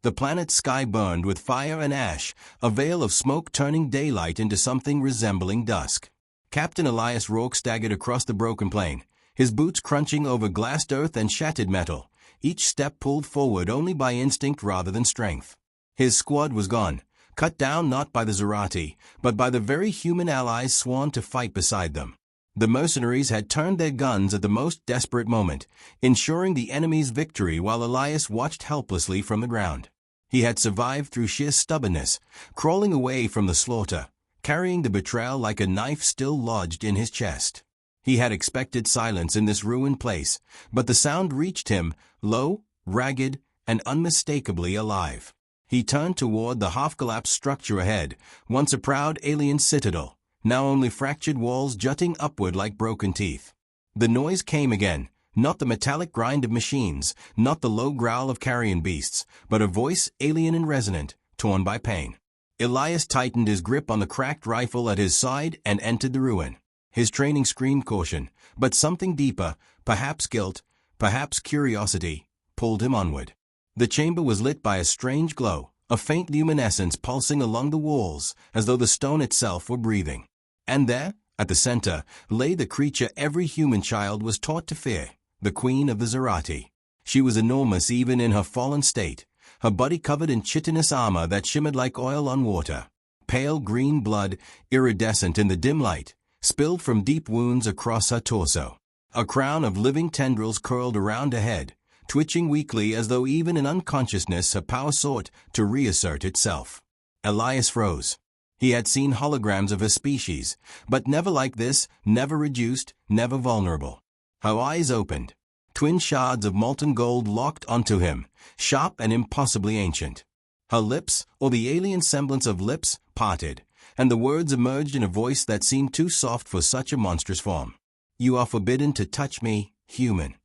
The planet's sky burned with fire and ash, a veil of smoke turning daylight into something resembling dusk. Captain Elias Rourke staggered across the broken plain, his boots crunching over glassed earth and shattered metal, each step pulled forward only by instinct rather than strength. His squad was gone, cut down not by the Zerati, but by the very human allies sworn to fight beside them. The mercenaries had turned their guns at the most desperate moment, ensuring the enemy's victory while Elias watched helplessly from the ground. He had survived through sheer stubbornness, crawling away from the slaughter, carrying the betrayal like a knife still lodged in his chest. He had expected silence in this ruined place, but the sound reached him, low, ragged, and unmistakably alive. He turned toward the half-collapsed structure ahead, once a proud alien citadel, now only fractured walls jutting upward like broken teeth. The noise came again, not the metallic grind of machines, not the low growl of carrion beasts, but a voice alien and resonant, torn by pain. Elias tightened his grip on the cracked rifle at his side and entered the ruin. His training screamed caution, but something deeper, perhaps guilt, perhaps curiosity, pulled him onward. The chamber was lit by a strange glow, a faint luminescence pulsing along the walls, as though the stone itself were breathing. And there, at the center, lay the creature every human child was taught to fear, the Queen of the Zerati. She was enormous even in her fallen state, her body covered in chitinous armor that shimmered like oil on water. Pale green blood, iridescent in the dim light, spilled from deep wounds across her torso. A crown of living tendrils curled around her head, twitching weakly as though even in unconsciousness her power sought to reassert itself. Elias froze. He had seen holograms of her species, but never like this, never reduced, never vulnerable. Her eyes opened. Twin shards of molten gold locked onto him, sharp and impossibly ancient. Her lips, or the alien semblance of lips, parted, and the words emerged in a voice that seemed too soft for such a monstrous form. "You are forbidden to touch me, human."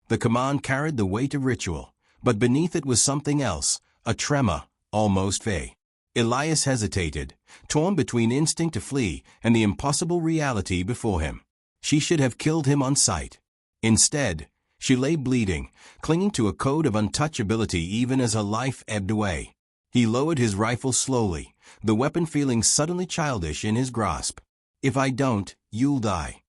The command carried the weight of ritual, but beneath it was something else, a tremor, almost vague. Elias hesitated, torn between instinct to flee and the impossible reality before him. She should have killed him on sight. Instead, she lay bleeding, clinging to a code of untouchability even as her life ebbed away. He lowered his rifle slowly, the weapon feeling suddenly childish in his grasp. "If I don't, you'll die."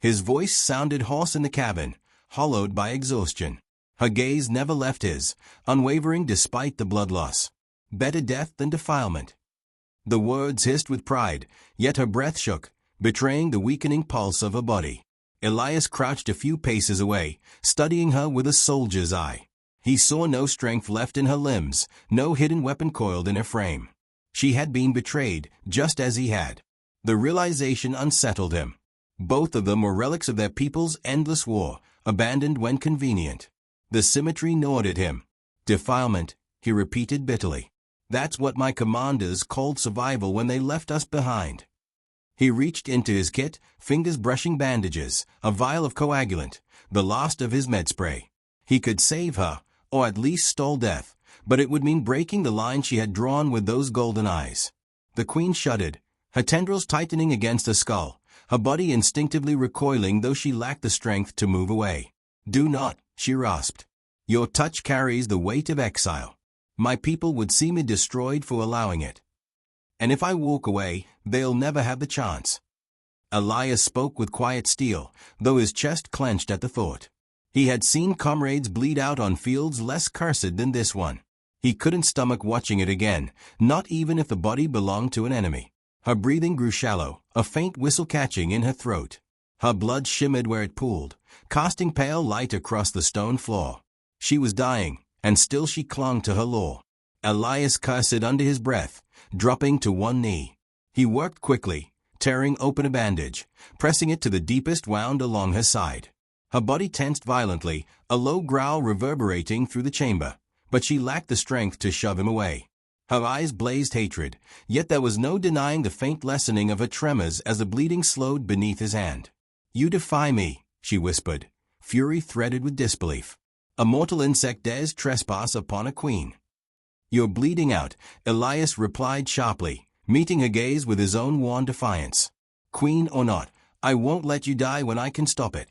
His voice sounded hoarse in the cabin, hollowed by exhaustion. Her gaze never left his, unwavering despite the blood loss. "Better death than defilement." The words hissed with pride, yet her breath shook, betraying the weakening pulse of her body. Elias crouched a few paces away, studying her with a soldier's eye. He saw no strength left in her limbs, no hidden weapon coiled in her frame. She had been betrayed, just as he had. The realization unsettled him. Both of them were relics of their people's endless war, abandoned when convenient. The symmetry gnawed at him. "Defilement," he repeated bitterly. "That's what my commanders called survival when they left us behind." He reached into his kit, fingers brushing bandages, a vial of coagulant, the last of his med spray. He could save her, or at least stall death, but it would mean breaking the line she had drawn with those golden eyes. The Queen shuddered, her tendrils tightening against her skull, her body instinctively recoiling though she lacked the strength to move away. "Do not," she rasped. "Your touch carries the weight of exile. My people would see me destroyed for allowing it. And if I walk away, they'll never have the chance." Elias spoke with quiet steel, though his chest clenched at the thought. He had seen comrades bleed out on fields less cursed than this one. He couldn't stomach watching it again, not even if the body belonged to an enemy. Her breathing grew shallow, a faint whistle catching in her throat. Her blood shimmered where it pooled, casting pale light across the stone floor. She was dying, and still she clung to her law. Elias cursed under his breath, dropping to one knee. He worked quickly, tearing open a bandage, pressing it to the deepest wound along her side. Her body tensed violently, a low growl reverberating through the chamber, but she lacked the strength to shove him away. Her eyes blazed hatred, yet there was no denying the faint lessening of her tremors as the bleeding slowed beneath his hand. "You defy me," she whispered, fury threaded with disbelief. "A mortal insect dares trespass upon a queen." "You're bleeding out," Elias replied sharply, meeting her gaze with his own worn defiance. "Queen or not, I won't let you die when I can stop it."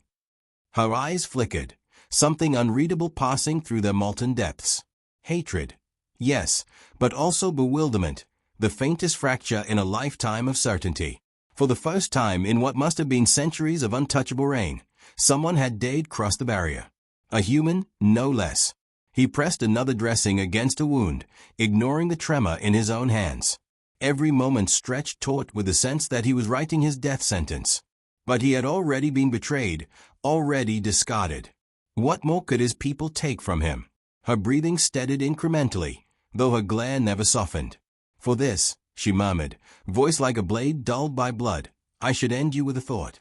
Her eyes flickered, something unreadable passing through their molten depths. Hatred. Yes, but also bewilderment, the faintest fracture in a lifetime of certainty. For the first time in what must have been centuries of untouchable reign, someone had dared cross the barrier. A human, no less. He pressed another dressing against a wound, ignoring the tremor in his own hands. Every moment stretched taut with the sense that he was writing his death sentence. But he had already been betrayed, already discarded. What more could his people take from him? Her breathing steadied incrementally, though her glare never softened. For this, she murmured, voice like a blade dulled by blood, I should end you with a thought.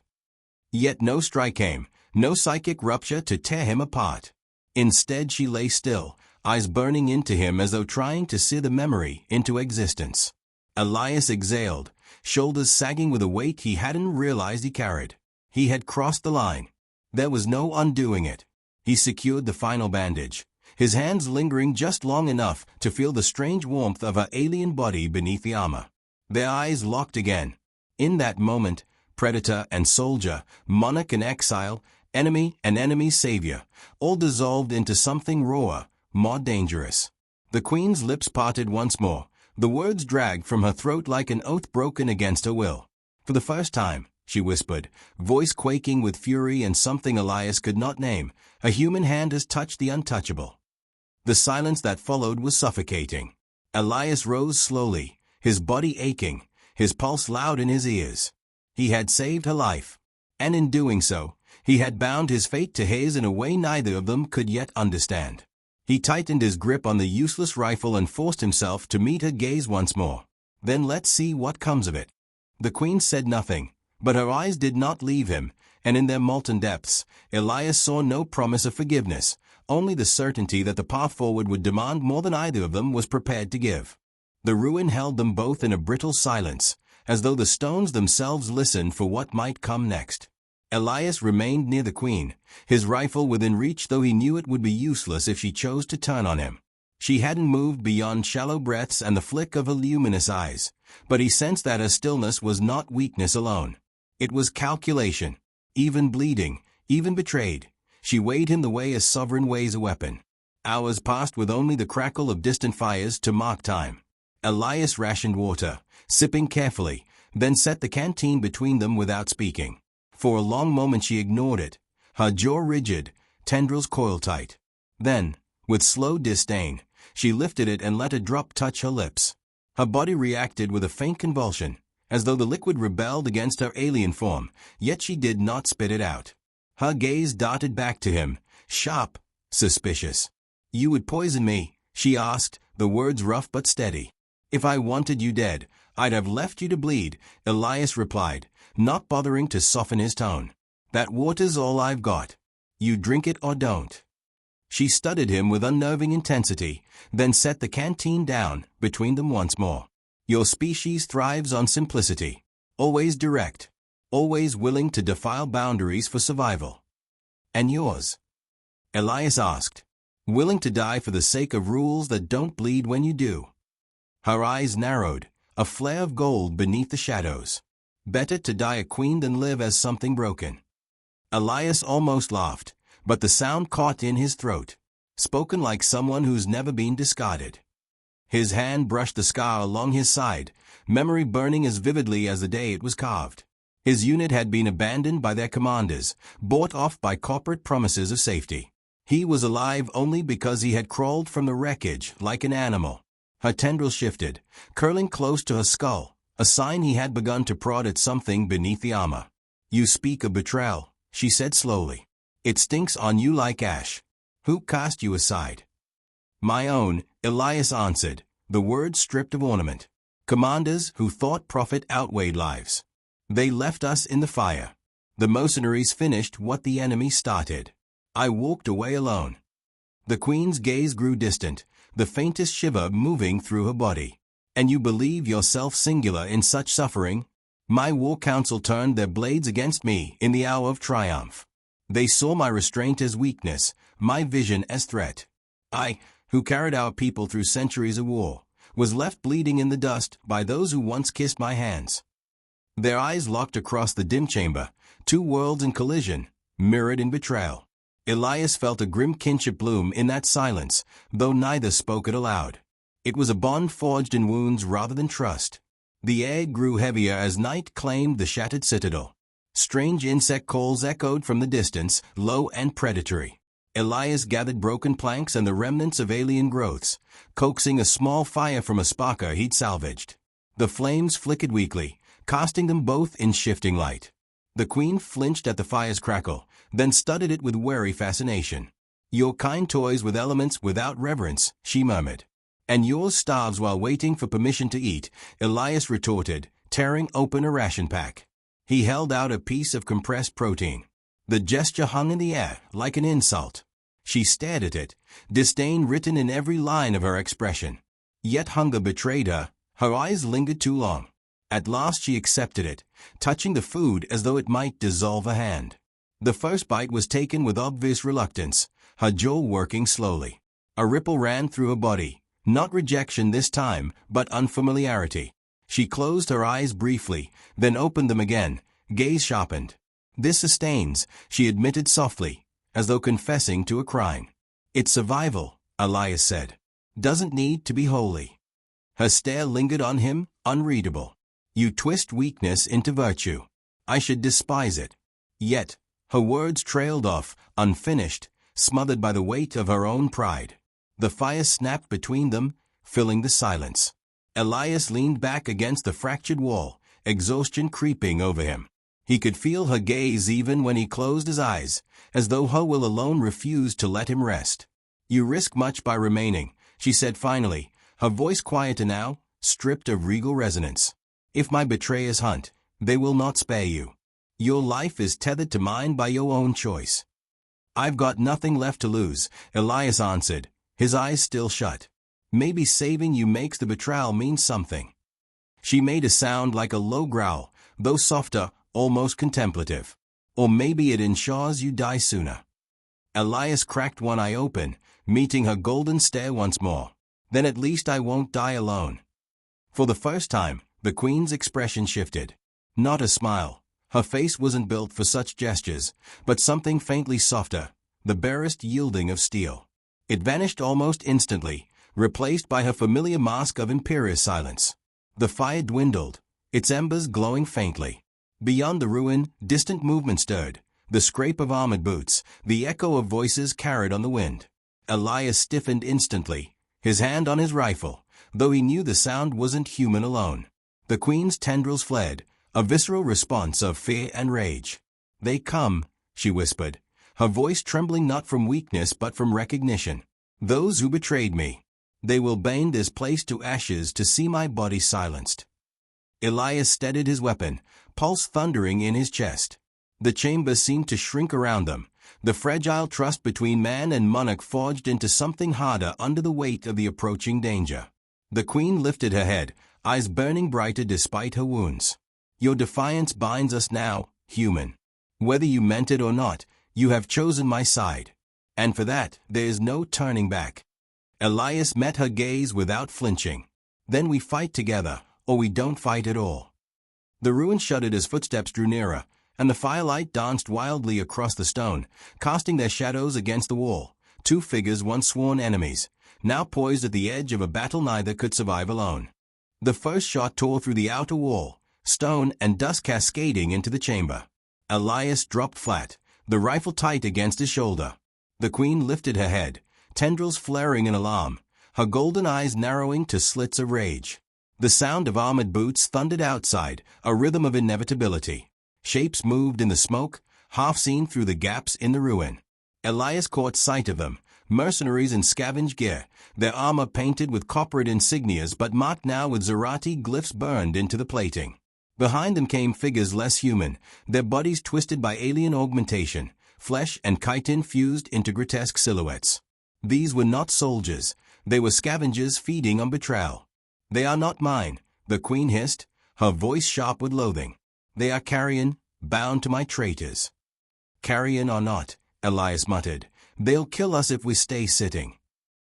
Yet no strike came, no psychic rupture to tear him apart. Instead she lay still, eyes burning into him as though trying to sear the memory into existence. Elias exhaled, shoulders sagging with a weight he hadn't realized he carried. He had crossed the line. There was no undoing it. He secured the final bandage, his hands lingering just long enough to feel the strange warmth of her alien body beneath the armor. Their eyes locked again. In that moment, predator and soldier, monarch and exile, enemy and enemy's savior, all dissolved into something rawer, more dangerous. The queen's lips parted once more, the words dragged from her throat like an oath broken against her will. For the first time, she whispered, voice quaking with fury and something Elias could not name, a human hand has touched the untouchable. The silence that followed was suffocating. Elias rose slowly, his body aching, his pulse loud in his ears. He had saved her life, and in doing so, he had bound his fate to his in a way neither of them could yet understand. He tightened his grip on the useless rifle and forced himself to meet her gaze once more. Then let's see what comes of it. The queen said nothing, but her eyes did not leave him, and in their molten depths, Elias saw no promise of forgiveness, only the certainty that the path forward would demand more than either of them was prepared to give. The ruin held them both in a brittle silence, as though the stones themselves listened for what might come next. Elias remained near the queen, his rifle within reach though he knew it would be useless if she chose to turn on him. She hadn't moved beyond shallow breaths and the flick of her luminous eyes, but he sensed that her stillness was not weakness alone. It was calculation. Even bleeding, even betrayed, she weighed him the way a sovereign weighs a weapon. Hours passed with only the crackle of distant fires to mark time. Elias rationed water, sipping carefully, then set the canteen between them without speaking. For a long moment she ignored it, her jaw rigid, tendrils coiled tight. Then, with slow disdain, she lifted it and let a drop touch her lips. Her body reacted with a faint convulsion, as though the liquid rebelled against her alien form, yet she did not spit it out. Her gaze darted back to him, sharp, suspicious. You would poison me, she asked, the words rough but steady. If I wanted you dead, I'd have left you to bleed, Elias replied, not bothering to soften his tone. That water's all I've got. You drink it or don't. She studied him with unnerving intensity, then set the canteen down between them once more. Your species thrives on simplicity. Always direct. Always willing to defile boundaries for survival. And yours? Elias asked. Willing to die for the sake of rules that don't bleed when you do. Her eyes narrowed, a flare of gold beneath the shadows. Better to die a queen than live as something broken. Elias almost laughed, but the sound caught in his throat, spoken like someone who's never been discarded. His hand brushed the scar along his side, memory burning as vividly as the day it was carved. His unit had been abandoned by their commanders, bought off by corporate promises of safety. He was alive only because he had crawled from the wreckage like an animal. Her tendrils shifted, curling close to her skull, a sign he had begun to prod at something beneath the armor. You speak of betrayal, she said slowly. It stinks on you like ash. Who cast you aside? My own, Elias answered, the words stripped of ornament. Commanders who thought profit outweighed lives. They left us in the fire. The mercenaries finished what the enemy started. I walked away alone. The queen's gaze grew distant, the faintest shiver moving through her body. And you believe yourself singular in such suffering? My war council turned their blades against me in the hour of triumph. They saw my restraint as weakness, my vision as threat. I, who carried our people through centuries of war, was left bleeding in the dust by those who once kissed my hands. Their eyes locked across the dim chamber, two worlds in collision, mirrored in betrayal. Elias felt a grim kinship bloom in that silence, though neither spoke it aloud. It was a bond forged in wounds rather than trust. The air grew heavier as night claimed the shattered citadel. Strange insect calls echoed from the distance, low and predatory. Elias gathered broken planks and the remnants of alien growths, coaxing a small fire from a sparker he'd salvaged. The flames flickered weakly, casting them both in shifting light. The queen flinched at the fire's crackle, then studied it with wary fascination. "Your kind toys with elements without reverence," she murmured. "And yours starves while waiting for permission to eat," Elias retorted, tearing open a ration pack. He held out a piece of compressed protein. The gesture hung in the air, like an insult. She stared at it, disdain written in every line of her expression. Yet hunger betrayed her. Her eyes lingered too long. At last she accepted it, touching the food as though it might dissolve a hand. The first bite was taken with obvious reluctance, her jaw working slowly. A ripple ran through her body, not rejection this time, but unfamiliarity. She closed her eyes briefly, then opened them again, gaze sharpened. "This sustains," she admitted softly, as though confessing to a crime. "It's survival," Elias said. "Doesn't need to be holy." Her stare lingered on him, unreadable. "You twist weakness into virtue. I should despise it." Yet, her words trailed off, unfinished, smothered by the weight of her own pride. The fire snapped between them, filling the silence. Elias leaned back against the fractured wall, exhaustion creeping over him. He could feel her gaze even when he closed his eyes, as though her will alone refused to let him rest. "You risk much by remaining," she said finally, her voice quieter now, stripped of regal resonance. "If my betrayers hunt, they will not spare you. Your life is tethered to mine by your own choice." "I've got nothing left to lose," Elias answered, his eyes still shut. "Maybe saving you makes the betrayal mean something." She made a sound like a low growl, though softer, almost contemplative. "Or maybe it ensures you die sooner." Elias cracked one eye open, meeting her golden stare once more. "Then at least I won't die alone." For the first time, the queen's expression shifted. Not a smile. Her face wasn't built for such gestures, but something faintly softer, the barest yielding of steel. It vanished almost instantly, replaced by her familiar mask of imperious silence. The fire dwindled, its embers glowing faintly. Beyond the ruin, distant movement stirred, the scrape of armored boots, the echo of voices carried on the wind. Elias stiffened instantly, his hand on his rifle, though he knew the sound wasn't human alone. The queen's tendrils fled, a visceral response of fear and rage. "They come," she whispered, her voice trembling not from weakness but from recognition. "Those who betrayed me. They will burn this place to ashes to see my body silenced." Elias steadied his weapon, pulse thundering in his chest. The chamber seemed to shrink around them, the fragile trust between man and monarch forged into something harder under the weight of the approaching danger. The queen lifted her head, eyes burning brighter despite her wounds. "Your defiance binds us now, human. Whether you meant it or not, you have chosen my side. And for that, there is no turning back." Elias met her gaze without flinching. "Then we fight together, or we don't fight at all." The ruin shuddered as footsteps drew nearer, and the firelight danced wildly across the stone, casting their shadows against the wall. Two figures once sworn enemies, now poised at the edge of a battle neither could survive alone. The first shot tore through the outer wall, stone and dust cascading into the chamber. Elias dropped flat, the rifle tight against his shoulder. The queen lifted her head, tendrils flaring in alarm, her golden eyes narrowing to slits of rage. The sound of armored boots thundered outside, a rhythm of inevitability. Shapes moved in the smoke, half seen through the gaps in the ruin. Elias caught sight of them, mercenaries in scavenged gear, their armor painted with coppered insignias but marked now with Zerati glyphs burned into the plating. Behind them came figures less human, their bodies twisted by alien augmentation, flesh and chitin fused into grotesque silhouettes. These were not soldiers, they were scavengers feeding on betrayal. "They are not mine," the queen hissed, her voice sharp with loathing. "They are carrion, bound to my traitors." "Carrion or not," Elias muttered, "they'll kill us if we stay sitting."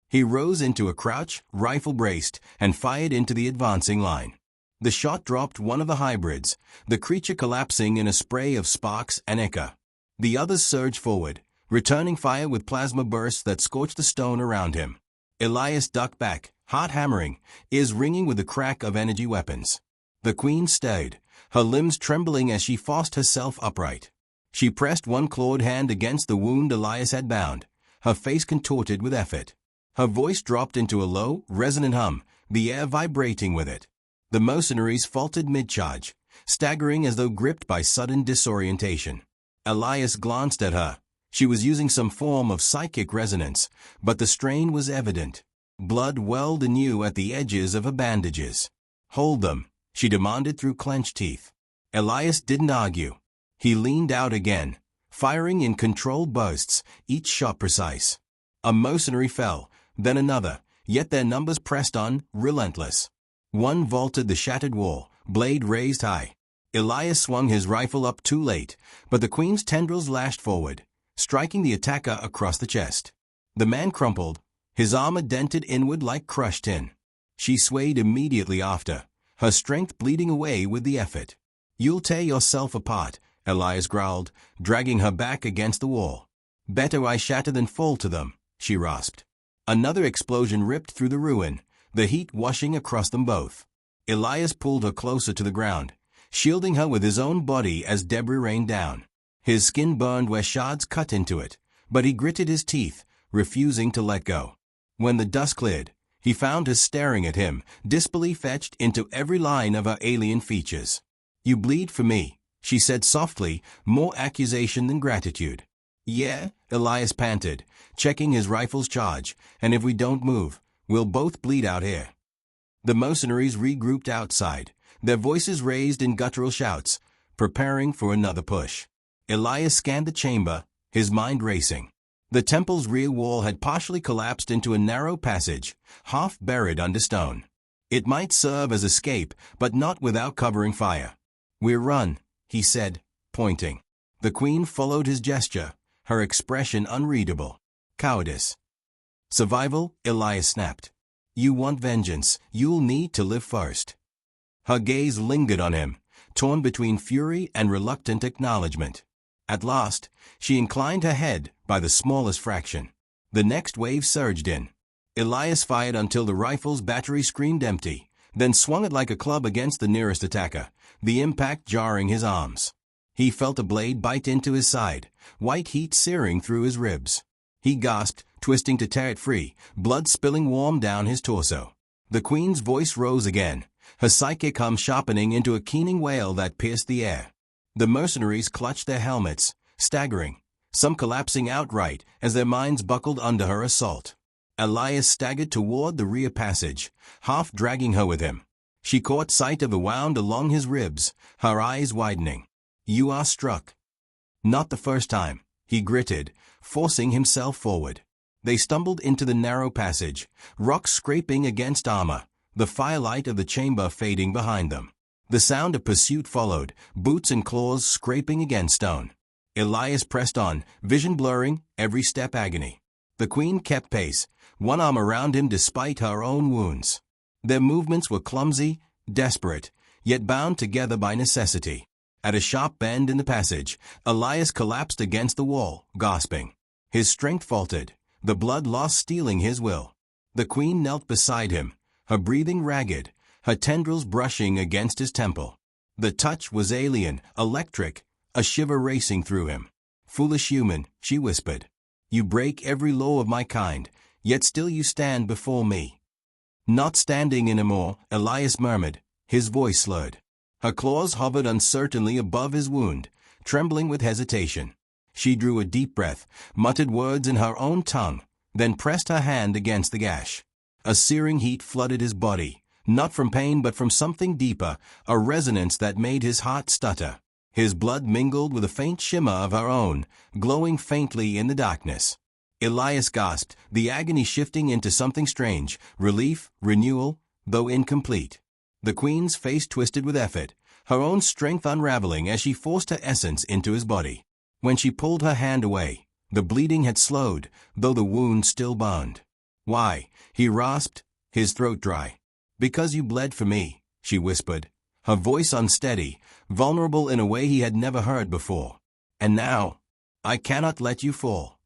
He rose into a crouch, rifle braced, and fired into the advancing line. The shot dropped one of the hybrids, the creature collapsing in a spray of sparks and ichor. The others surged forward, returning fire with plasma bursts that scorched the stone around him. Elias ducked back, heart hammering, ears ringing with the crack of energy weapons. The queen stayed, her limbs trembling as she forced herself upright. She pressed one clawed hand against the wound Elias had bound, her face contorted with effort. Her voice dropped into a low, resonant hum, the air vibrating with it. The mercenaries faltered mid-charge, staggering as though gripped by sudden disorientation. Elias glanced at her. She was using some form of psychic resonance, but the strain was evident. Blood welled anew at the edges of her bandages. "Hold them," she demanded through clenched teeth. Elias didn't argue. He leaned out again, firing in controlled bursts, each shot precise. A mercenary fell, then another, yet their numbers pressed on, relentless. One vaulted the shattered wall, blade raised high. Elias swung his rifle up too late, but the queen's tendrils lashed forward, striking the attacker across the chest. The man crumpled, his armor dented inward like crushed tin. She swayed immediately after, her strength bleeding away with the effort. "You'll tear yourself apart," Elias growled, dragging her back against the wall. "Better I shatter than fall to them," she rasped. Another explosion ripped through the ruin, the heat washing across them both. Elias pulled her closer to the ground, shielding her with his own body as debris rained down. His skin burned where shards cut into it, but he gritted his teeth, refusing to let go. When the dust cleared, he found her staring at him, disbelief etched into every line of her alien features. "You bleed for me," she said softly, more accusation than gratitude. "Yeah," Elias panted, checking his rifle's charge, "and if we don't move, we'll both bleed out here." The mercenaries regrouped outside, their voices raised in guttural shouts, preparing for another push. Elias scanned the chamber, his mind racing. The temple's rear wall had partially collapsed into a narrow passage, half buried under stone. It might serve as escape, but not without covering fire. "We're run," he said, pointing. The queen followed his gesture, her expression unreadable. "Cowardice." "Survival," Elias snapped. "You want vengeance, you'll need to live first." Her gaze lingered on him, torn between fury and reluctant acknowledgement. At last, she inclined her head by the smallest fraction. The next wave surged in. Elias fired until the rifle's battery screamed empty, then swung it like a club against the nearest attacker, the impact jarring his arms. He felt a blade bite into his side, white heat searing through his ribs. He gasped, twisting to tear it free, blood spilling warm down his torso. The queen's voice rose again, her psychic hum sharpening into a keening wail that pierced the air. The mercenaries clutched their helmets, staggering, some collapsing outright as their minds buckled under her assault. Elias staggered toward the rear passage, half dragging her with him. She caught sight of a wound along his ribs, her eyes widening. "You are struck." "Not the first time," he gritted, forcing himself forward. They stumbled into the narrow passage, rocks scraping against armor, the firelight of the chamber fading behind them. The sound of pursuit followed, boots and claws scraping against stone. Elias pressed on, vision blurring, every step agony. The queen kept pace, one arm around him despite her own wounds. Their movements were clumsy, desperate, yet bound together by necessity. At a sharp bend in the passage, Elias collapsed against the wall, gasping. His strength faltered, the blood lost stealing his will. The queen knelt beside him, her breathing ragged, her tendrils brushing against his temple. The touch was alien, electric, a shiver racing through him. "Foolish human," she whispered. "You break every law of my kind, yet still you stand before me." "Not standing anymore," Elias murmured, his voice slurred. Her claws hovered uncertainly above his wound, trembling with hesitation. She drew a deep breath, muttered words in her own tongue, then pressed her hand against the gash. A searing heat flooded his body, not from pain but from something deeper, a resonance that made his heart stutter. His blood mingled with a faint shimmer of her own, glowing faintly in the darkness. Elias gasped, the agony shifting into something strange, relief, renewal, though incomplete. The queen's face twisted with effort, her own strength unraveling as she forced her essence into his body. When she pulled her hand away, the bleeding had slowed, though the wound still burned. "Why?" he rasped, his throat dry. "Because you bled for me," she whispered, her voice unsteady, vulnerable in a way he had never heard before. "And now, I cannot let you fall."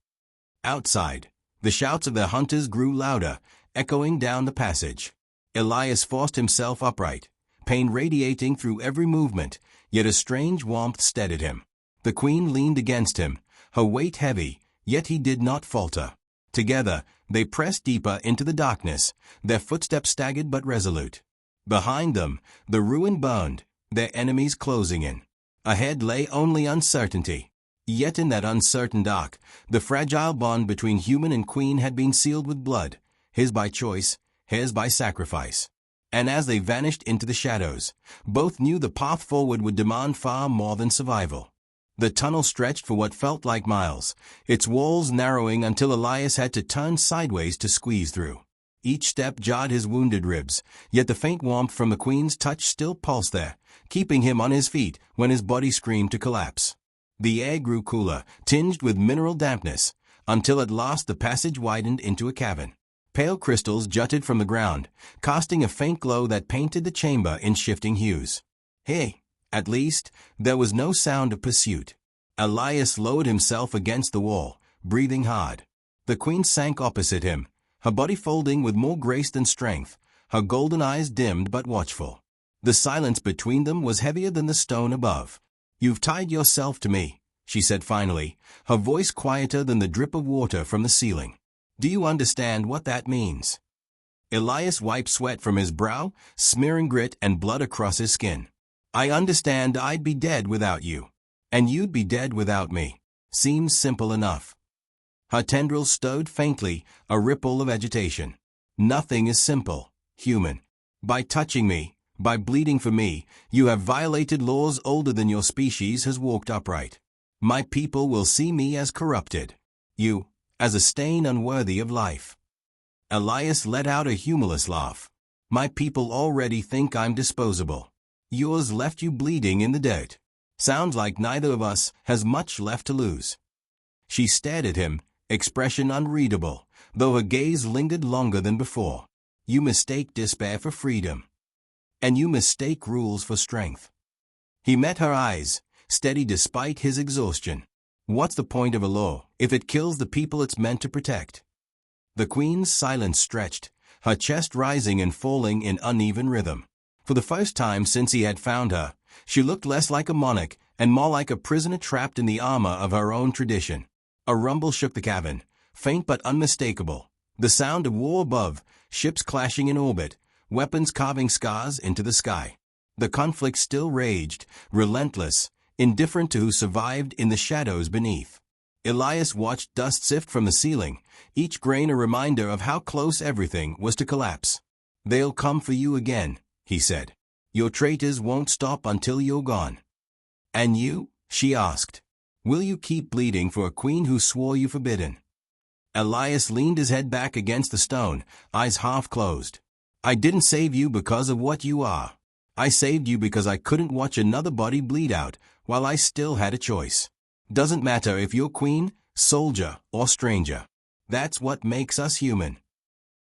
Outside, the shouts of their hunters grew louder, echoing down the passage. Elias forced himself upright, pain radiating through every movement, yet a strange warmth steadied him. The queen leaned against him, her weight heavy, yet he did not falter. Together, they pressed deeper into the darkness, their footsteps staggered but resolute. Behind them, the ruin burned, their enemies closing in. Ahead lay only uncertainty. Yet in that uncertain dark, the fragile bond between human and queen had been sealed with blood, his by choice, hers by sacrifice. And as they vanished into the shadows, both knew the path forward would demand far more than survival. The tunnel stretched for what felt like miles, its walls narrowing until Elias had to turn sideways to squeeze through. Each step jarred his wounded ribs, yet the faint warmth from the queen's touch still pulsed there, keeping him on his feet when his body screamed to collapse. The air grew cooler, tinged with mineral dampness, until at last the passage widened into a cavern. Pale crystals jutted from the ground, casting a faint glow that painted the chamber in shifting hues. Hey! At least, there was no sound of pursuit. Elias lowered himself against the wall, breathing hard. The queen sank opposite him, her body folding with more grace than strength, her golden eyes dimmed but watchful. The silence between them was heavier than the stone above. "You've tied yourself to me," she said finally, her voice quieter than the drip of water from the ceiling. "Do you understand what that means?" Elias wiped sweat from his brow, smearing grit and blood across his skin. "I understand I'd be dead without you. And you'd be dead without me. Seems simple enough." Her tendrils stirred faintly, a ripple of agitation. "Nothing is simple, human. By touching me, by bleeding for me, you have violated laws older than your species has walked upright. My people will see me as corrupted. You, as a stain unworthy of life." Elias let out a humorless laugh. "My people already think I'm disposable. Yours left you bleeding in the dirt. Sounds like neither of us has much left to lose." She stared at him, expression unreadable, though her gaze lingered longer than before. "You mistake despair for freedom. And you mistake rules for strength." He met her eyes, steady despite his exhaustion. "What's the point of a law if it kills the people it's meant to protect?" The queen's silence stretched, her chest rising and falling in uneven rhythm. For the first time since he had found her, she looked less like a monarch and more like a prisoner trapped in the armor of her own tradition. A rumble shook the cavern, faint but unmistakable. The sound of war above, ships clashing in orbit, weapons carving scars into the sky. The conflict still raged, relentless, indifferent to who survived in the shadows beneath. Elias watched dust sift from the ceiling, each grain a reminder of how close everything was to collapse. "They'll come for you again," he said. "Your traitors won't stop until you're gone." "And you?" she asked. "Will you keep bleeding for a queen who swore you forbidden?" Elias leaned his head back against the stone, eyes half closed. "I didn't save you because of what you are. I saved you because I couldn't watch another body bleed out while I still had a choice. Doesn't matter if you're queen, soldier, or stranger. That's what makes us human."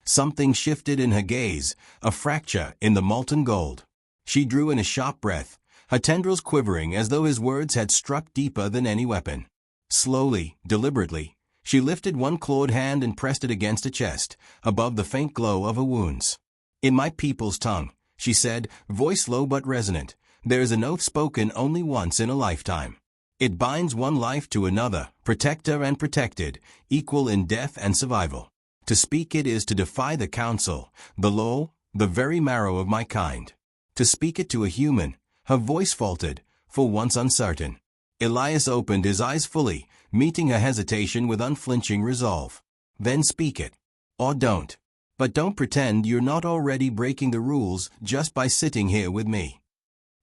Something shifted in her gaze, a fracture in the molten gold. She drew in a sharp breath, her tendrils quivering as though his words had struck deeper than any weapon. Slowly, deliberately, she lifted one clawed hand and pressed it against her chest, above the faint glow of her wounds. "In my people's tongue," she said, voice low but resonant, "there is an oath spoken only once in a lifetime. It binds one life to another, protector and protected, equal in death and survival. To speak it is to defy the council, the law, the very marrow of my kind. To speak it to a human," her voice faltered, for once uncertain. Elias opened his eyes fully, meeting her hesitation with unflinching resolve. "Then speak it. Or don't. But don't pretend you're not already breaking the rules just by sitting here with me."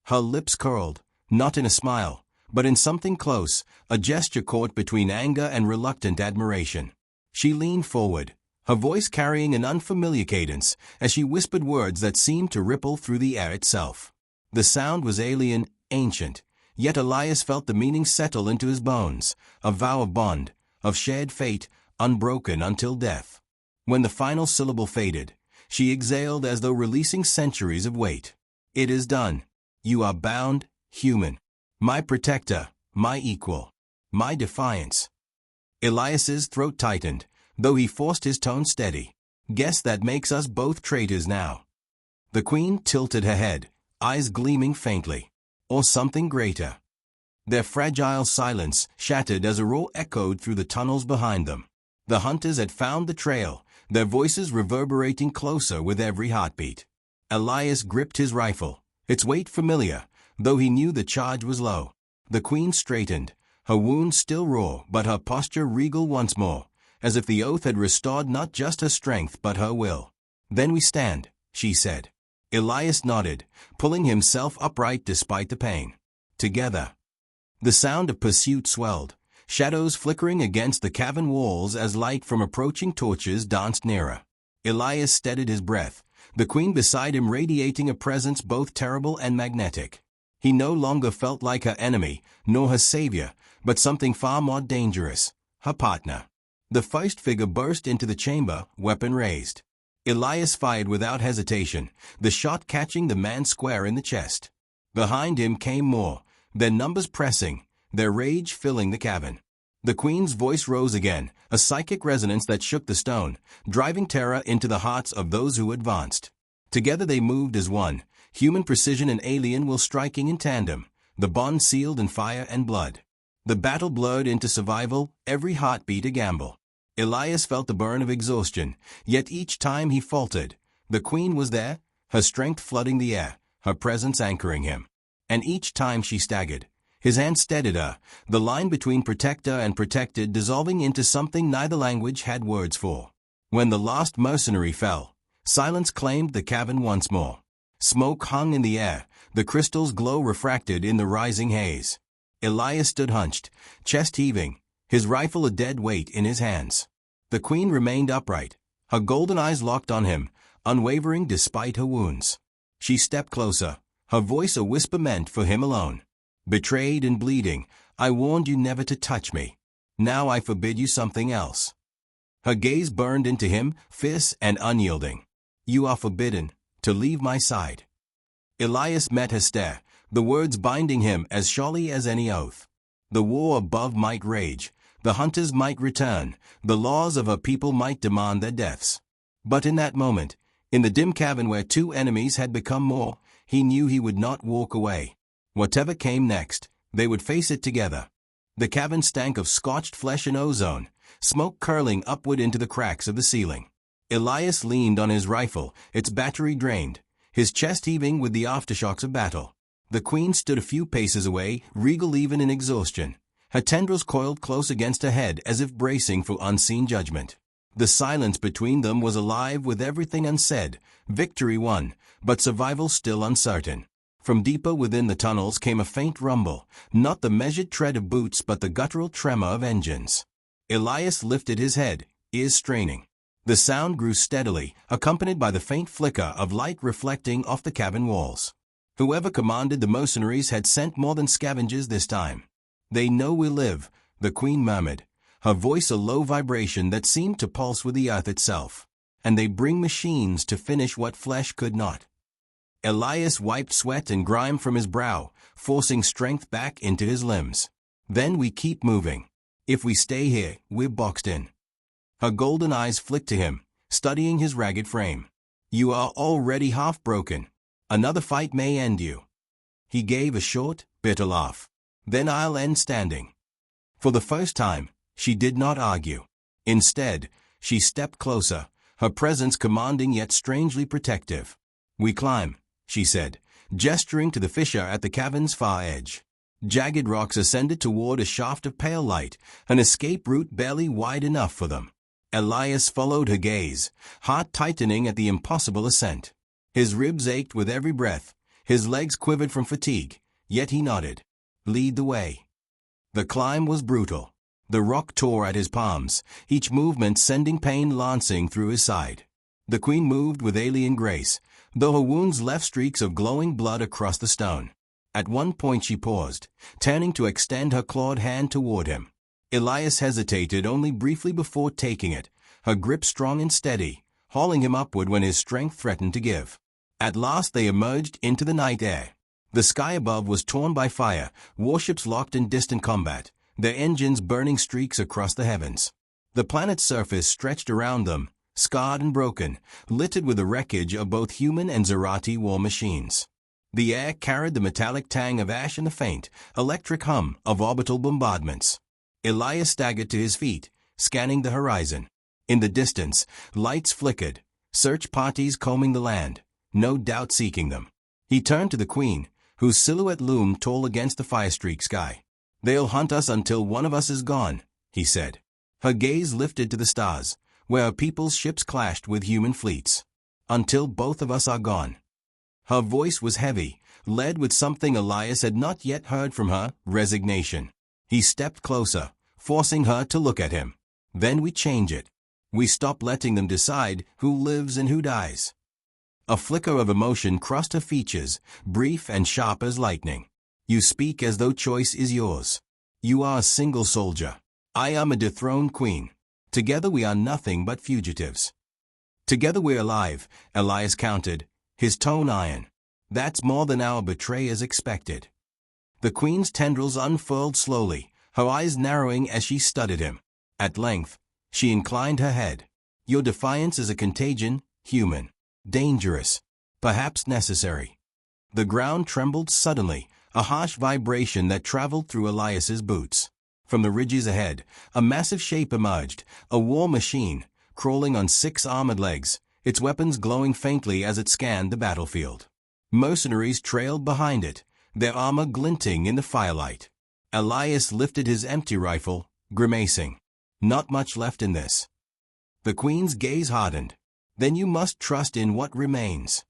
Her lips curled, not in a smile, but in something close, a gesture caught between anger and reluctant admiration. She leaned forward, her voice carrying an unfamiliar cadence, as she whispered words that seemed to ripple through the air itself. The sound was alien, ancient, yet Elias felt the meaning settle into his bones, a vow of bond, of shared fate, unbroken until death. When the final syllable faded, she exhaled as though releasing centuries of weight. "It is done. You are bound, human. My protector, my equal, my defiance." Elias's throat tightened, though he forced his tone steady. Guess that makes us both traitors now. The queen tilted her head, eyes gleaming faintly. Or something greater. Their fragile silence shattered as a roar echoed through the tunnels behind them. The hunters had found the trail, their voices reverberating closer with every heartbeat. Elias gripped his rifle, its weight familiar, though he knew the charge was low. The queen straightened, her wounds still raw but her posture regal once more, as if the oath had restored not just her strength but her will. "Then we stand," she said. Elias nodded, pulling himself upright despite the pain. "Together." The sound of pursuit swelled, shadows flickering against the cavern walls as light from approaching torches danced nearer. Elias steadied his breath, the queen beside him radiating a presence both terrible and magnetic. He no longer felt like her enemy, nor her savior, but something far more dangerous, her partner. The first figure burst into the chamber, weapon raised. Elias fired without hesitation, the shot catching the man square in the chest. Behind him came more, their numbers pressing, their rage filling the cavern. The queen's voice rose again, a psychic resonance that shook the stone, driving terror into the hearts of those who advanced. Together they moved as one, human precision and alien will striking in tandem, the bond sealed in fire and blood. The battle blurred into survival, every heartbeat a gamble. Elias felt the burn of exhaustion, yet each time he faltered, the queen was there, her strength flooding the air, her presence anchoring him. And each time she staggered, his hand steadied her, the line between protector and protected dissolving into something neither language had words for. When the last mercenary fell, silence claimed the cavern once more. Smoke hung in the air, the crystal's glow refracted in the rising haze. Elias stood hunched, chest heaving, his rifle a dead weight in his hands. The queen remained upright, her golden eyes locked on him, unwavering despite her wounds. She stepped closer, her voice a whisper meant for him alone. "Betrayed and bleeding, I warned you never to touch me. Now I forbid you something else." Her gaze burned into him, fierce and unyielding. "You are forbidden to leave my side." Elias met her stare, the words binding him as surely as any oath. The war above might rage, the hunters might return, the laws of her people might demand their deaths. But in that moment, in the dim cavern where two enemies had become more, he knew he would not walk away. Whatever came next, they would face it together. The cavern stank of scorched flesh and ozone, smoke curling upward into the cracks of the ceiling. Elias leaned on his rifle, its battery drained, his chest heaving with the aftershocks of battle. The queen stood a few paces away, regal even in exhaustion, her tendrils coiled close against her head as if bracing for unseen judgment. The silence between them was alive with everything unsaid, victory won, but survival still uncertain. From deeper within the tunnels came a faint rumble, not the measured tread of boots but the guttural tremor of engines. Elias lifted his head, ears straining. The sound grew steadily, accompanied by the faint flicker of light reflecting off the cavern walls. Whoever commanded the mercenaries had sent more than scavengers this time. "They know we live," the queen murmured, her voice a low vibration that seemed to pulse with the earth itself. "And they bring machines to finish what flesh could not." Elias wiped sweat and grime from his brow, forcing strength back into his limbs. "Then we keep moving. If we stay here, we're boxed in." Her golden eyes flicked to him, studying his ragged frame. "You are already half broken. Another fight may end you." He gave a short, bitter laugh. "Then I'll end standing." For the first time, she did not argue. Instead, she stepped closer, her presence commanding yet strangely protective. "We climb," she said, gesturing to the fissure at the cavern's far edge. Jagged rocks ascended toward a shaft of pale light, an escape route barely wide enough for them. Elias followed her gaze, heart tightening at the impossible ascent. His ribs ached with every breath, his legs quivered from fatigue, yet he nodded. "Lead the way." The climb was brutal. The rock tore at his palms, each movement sending pain lancing through his side. The queen moved with alien grace, though her wounds left streaks of glowing blood across the stone. At one point she paused, turning to extend her clawed hand toward him. Elias hesitated only briefly before taking it, her grip strong and steady, hauling him upward when his strength threatened to give. At last they emerged into the night air. The sky above was torn by fire, warships locked in distant combat, their engines burning streaks across the heavens. The planet's surface stretched around them, scarred and broken, littered with the wreckage of both human and Zerati war machines. The air carried the metallic tang of ash and the faint, electric hum of orbital bombardments. Elias staggered to his feet, scanning the horizon. In the distance, lights flickered, search parties combing the land, no doubt seeking them. He turned to the Queen, whose silhouette loomed tall against the fire-streaked sky. "They'll hunt us until one of us is gone," he said. Her gaze lifted to the stars, where her people's ships clashed with human fleets. "Until both of us are gone." Her voice was heavy, lead with something Elias had not yet heard from her, resignation. He stepped closer, forcing her to look at him. "Then we change it. We stop letting them decide who lives and who dies." A flicker of emotion crossed her features, brief and sharp as lightning. "You speak as though choice is yours. You are a single soldier. I am a dethroned queen. Together we are nothing but fugitives." "Together we're alive," Elias countered, his tone iron. "That's more than our betrayers expected." The Queen's tendrils unfurled slowly, her eyes narrowing as she studied him. At length, she inclined her head. "Your defiance is a contagion, human. Dangerous. Perhaps necessary." The ground trembled suddenly, a harsh vibration that traveled through Elias's boots. From the ridges ahead, a massive shape emerged, a war machine, crawling on 6 armored legs, its weapons glowing faintly as it scanned the battlefield. Mercenaries trailed behind it, their armor glinting in the firelight. Elias lifted his empty rifle, grimacing. "Not much left in this." The Queen's gaze hardened. "Then you must trust in what remains."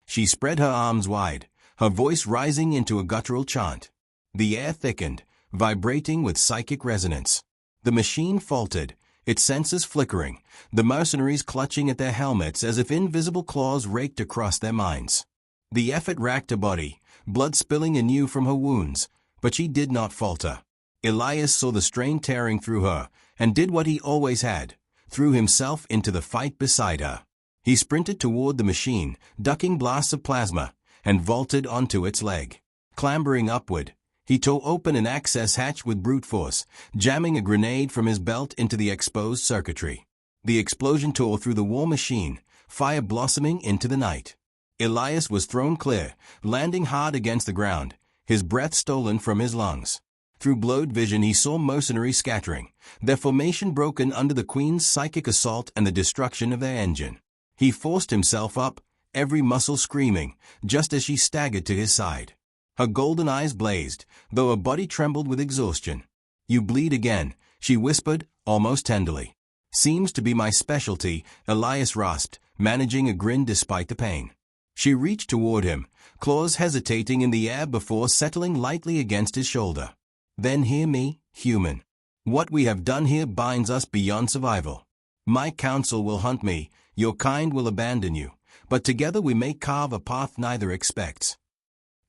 She spread her arms wide, her voice rising into a guttural chant. The air thickened, vibrating with psychic resonance. The machine faltered, its sensors flickering, the mercenaries clutching at their helmets as if invisible claws raked across their minds. The effort racked her body, blood spilling anew from her wounds, but she did not falter. Elias saw the strain tearing through her, and did what he always had, threw himself into the fight beside her. He sprinted toward the machine, ducking blasts of plasma, and vaulted onto its leg. Clambering upward, he tore open an access hatch with brute force, jamming a grenade from his belt into the exposed circuitry. The explosion tore through the war machine, fire blossoming into the night. Elias was thrown clear, landing hard against the ground, his breath stolen from his lungs. Through blurred vision he saw mercenaries scattering, their formation broken under the Queen's psychic assault and the destruction of their engine. He forced himself up, every muscle screaming, just as she staggered to his side. Her golden eyes blazed, though her body trembled with exhaustion. "You bleed again," she whispered, almost tenderly. "Seems to be my specialty," Elias rasped, managing a grin despite the pain. She reached toward him, claws hesitating in the air before settling lightly against his shoulder. "Then hear me, human. What we have done here binds us beyond survival. My council will hunt me, your kind will abandon you, but together we may carve a path neither expects."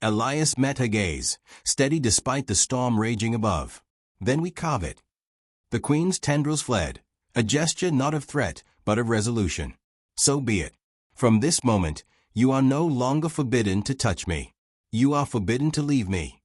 Elias met her gaze, steady despite the storm raging above. "Then we carve it." The Queen's tendrils fled, a gesture not of threat, but of resolution. "So be it. From this moment, you are no longer forbidden to touch me. You are forbidden to leave me."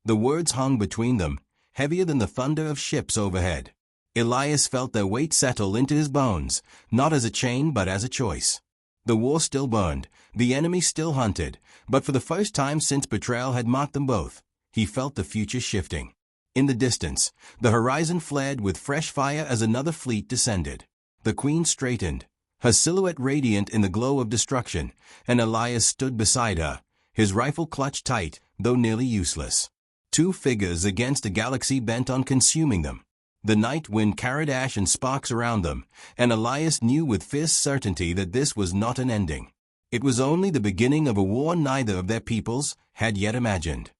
The words hung between them, heavier than the thunder of ships overhead. Elias felt their weight settle into his bones, not as a chain but as a choice. The war still burned, the enemy still hunted, but for the first time since betrayal had marked them both, he felt the future shifting. In the distance, the horizon flared with fresh fire as another fleet descended. The Queen straightened, her silhouette radiant in the glow of destruction, and Elias stood beside her, his rifle clutched tight, though nearly useless. 2 figures against a galaxy bent on consuming them. The night wind carried ash and sparks around them, and Elias knew with fierce certainty that this was not an ending. It was only the beginning of a war neither of their peoples had yet imagined.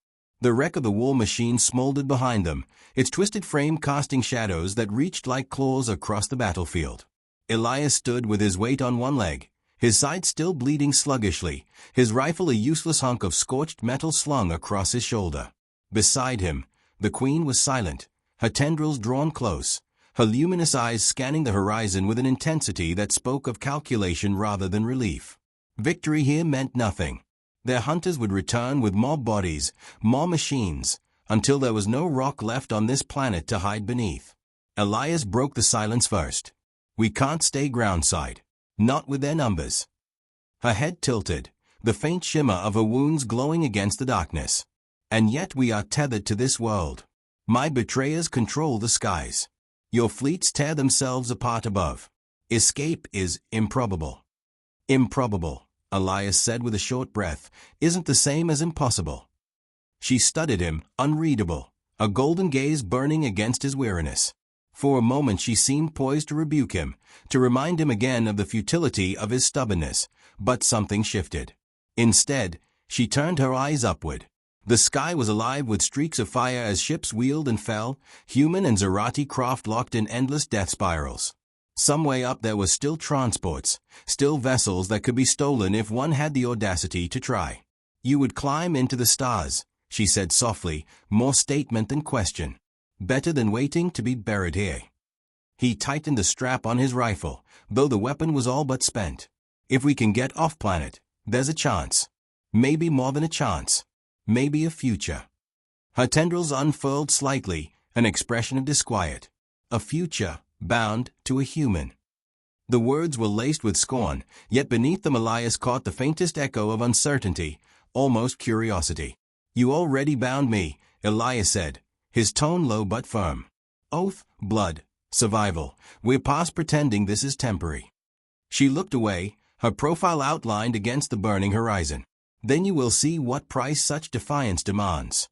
The wreck of the war machine smoldered behind them, its twisted frame casting shadows that reached like claws across the battlefield. Elias stood with his weight on one leg, his side still bleeding sluggishly, his rifle a useless hunk of scorched metal slung across his shoulder. Beside him, the Queen was silent, her tendrils drawn close, her luminous eyes scanning the horizon with an intensity that spoke of calculation rather than relief. Victory here meant nothing. Their hunters would return with more bodies, more machines, until there was no rock left on this planet to hide beneath. Elias broke the silence first. We can't stay groundside. Not with their numbers. Her head tilted, the faint shimmer of her wounds glowing against the darkness. And yet we are tethered to this world. My betrayers control the skies. Your fleets tear themselves apart above. Escape is improbable. Improbable, Elias said with a short breath, isn't the same as impossible. She studied him, unreadable, a golden gaze burning against his weariness. For a moment she seemed poised to rebuke him, to remind him again of the futility of his stubbornness, but something shifted. Instead, she turned her eyes upward. The sky was alive with streaks of fire as ships wheeled and fell, human and Zerati craft locked in endless death spirals. Some way up there were still transports, still vessels that could be stolen if one had the audacity to try. You would climb into the stars, she said softly, more statement than question. Better than waiting to be buried here. He tightened the strap on his rifle, though the weapon was all but spent. If we can get off planet, there's a chance. Maybe more than a chance. Maybe a future. Her tendrils unfurled slightly, an expression of disquiet. A future, bound to a human. The words were laced with scorn, yet beneath them Elias caught the faintest echo of uncertainty, almost curiosity. You already bound me, Elias said, his tone low but firm. Oath, blood, survival, we're past pretending this is temporary. She looked away, her profile outlined against the burning horizon. Then you will see what price such defiance demands.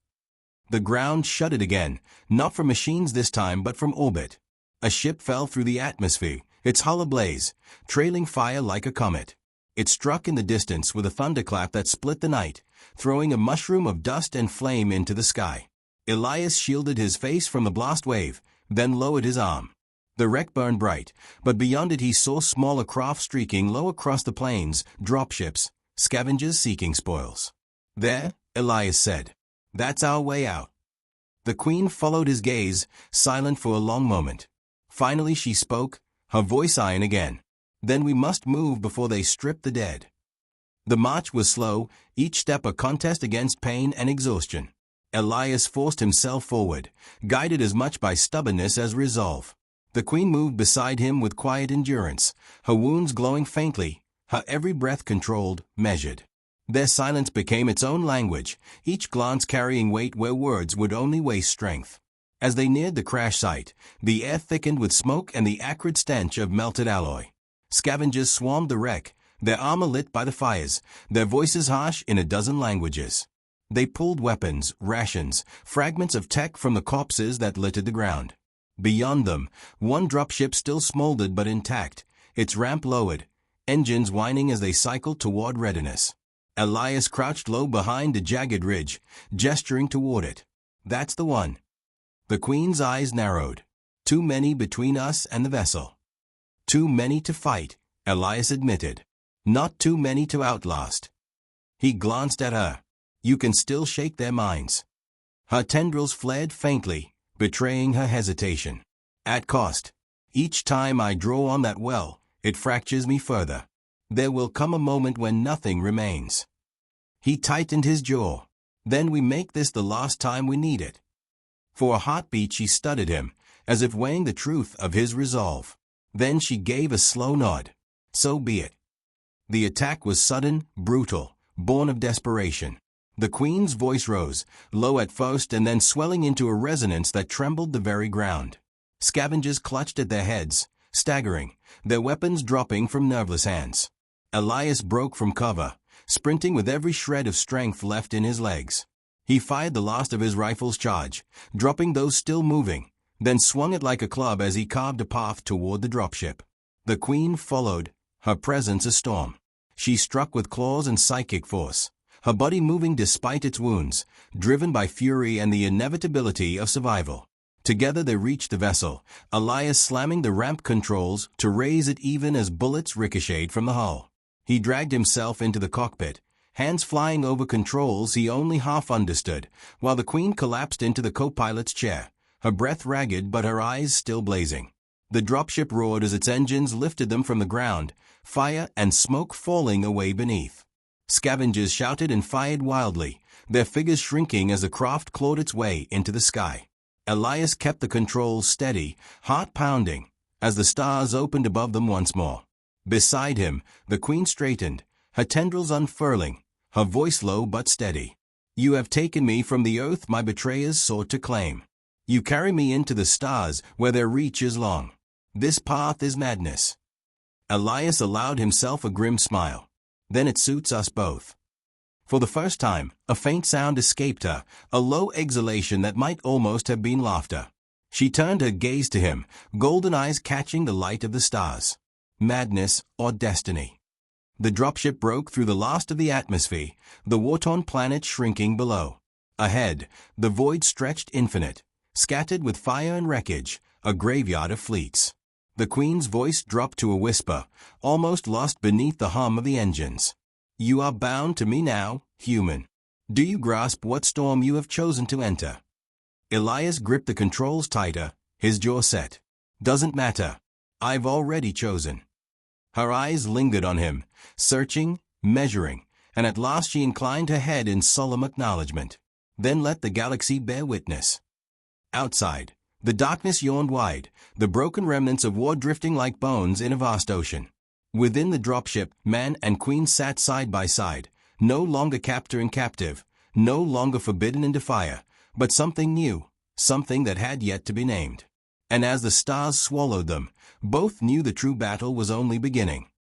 The ground shuddered again, not from machines this time but from orbit. A ship fell through the atmosphere, its hull ablaze, trailing fire like a comet. It struck in the distance with a thunderclap that split the night, throwing a mushroom of dust and flame into the sky. Elias shielded his face from the blast wave, then lowered his arm. The wreck burned bright, but beyond it he saw smaller craft streaking low across the plains, dropships, scavengers seeking spoils. There, Elias said. That's our way out. The Queen followed his gaze, silent for a long moment. Finally she spoke, her voice iron again. Then we must move before they strip the dead. The march was slow, each step a contest against pain and exhaustion. Elias forced himself forward, guided as much by stubbornness as resolve. The Queen moved beside him with quiet endurance, her wounds glowing faintly, her every breath controlled, measured. Their silence became its own language, each glance carrying weight where words would only waste strength. As they neared the crash site, the air thickened with smoke and the acrid stench of melted alloy. Scavengers swarmed the wreck, their armor lit by the fires, their voices harsh in a dozen languages. They pulled weapons, rations, fragments of tech from the corpses that littered the ground. Beyond them, one dropship still smoldered but intact, its ramp lowered, engines whining as they cycled toward readiness. Elias crouched low behind a jagged ridge, gesturing toward it. That's the one. The Queen's eyes narrowed. Too many between us and the vessel. Too many to fight, Elias admitted. Not too many to outlast. He glanced at her. You can still shake their minds. Her tendrils flared faintly, betraying her hesitation. At cost. Each time I draw on that well, it fractures me further. There will come a moment when nothing remains. He tightened his jaw. Then we make this the last time we need it. For a heartbeat she studied him, as if weighing the truth of his resolve. Then she gave a slow nod. So be it. The attack was sudden, brutal, born of desperation. The Queen's voice rose, low at first and then swelling into a resonance that trembled the very ground. Scavengers clutched at their heads, staggering, their weapons dropping from nerveless hands. Elias broke from cover, sprinting with every shred of strength left in his legs. He fired the last of his rifle's charge, dropping those still moving, then swung it like a club as he carved a path toward the dropship. The Queen followed, her presence a storm. She struck with claws and psychic force, her body moving despite its wounds, driven by fury and the inevitability of survival. Together they reached the vessel, Elias slamming the ramp controls to raise it even as bullets ricocheted from the hull. He dragged himself into the cockpit, hands flying over controls he only half understood, while the Queen collapsed into the co-pilot's chair, her breath ragged but her eyes still blazing. The dropship roared as its engines lifted them from the ground, fire and smoke falling away beneath. Scavengers shouted and fired wildly, their figures shrinking as the craft clawed its way into the sky. Elias kept the controls steady, heart pounding, as the stars opened above them once more. Beside him, the queen straightened, her tendrils unfurling, her voice low but steady. You have taken me from the earth my betrayers sought to claim. You carry me into the stars where their reach is long. This path is madness. Elias allowed himself a grim smile. Then it suits us both. For the first time, a faint sound escaped her, a low exhalation that might almost have been laughter. She turned her gaze to him, golden eyes catching the light of the stars. Madness or destiny? The dropship broke through the last of the atmosphere, the war-torn planet shrinking below. Ahead, the void stretched infinite, scattered with fire and wreckage, a graveyard of fleets. The queen's voice dropped to a whisper, almost lost beneath the hum of the engines. You are bound to me now, human. Do you grasp what storm you have chosen to enter? Elias gripped the controls tighter, his jaw set. Doesn't matter. I've already chosen. Her eyes lingered on him, searching, measuring, and at last she inclined her head in solemn acknowledgement. Then let the galaxy bear witness. Outside, the darkness yawned wide, the broken remnants of war drifting like bones in a vast ocean. Within the dropship, man and queen sat side by side, no longer captor and captive, no longer forbidden into fire, but something new, something that had yet to be named. And as the stars swallowed them, both knew the true battle was only beginning.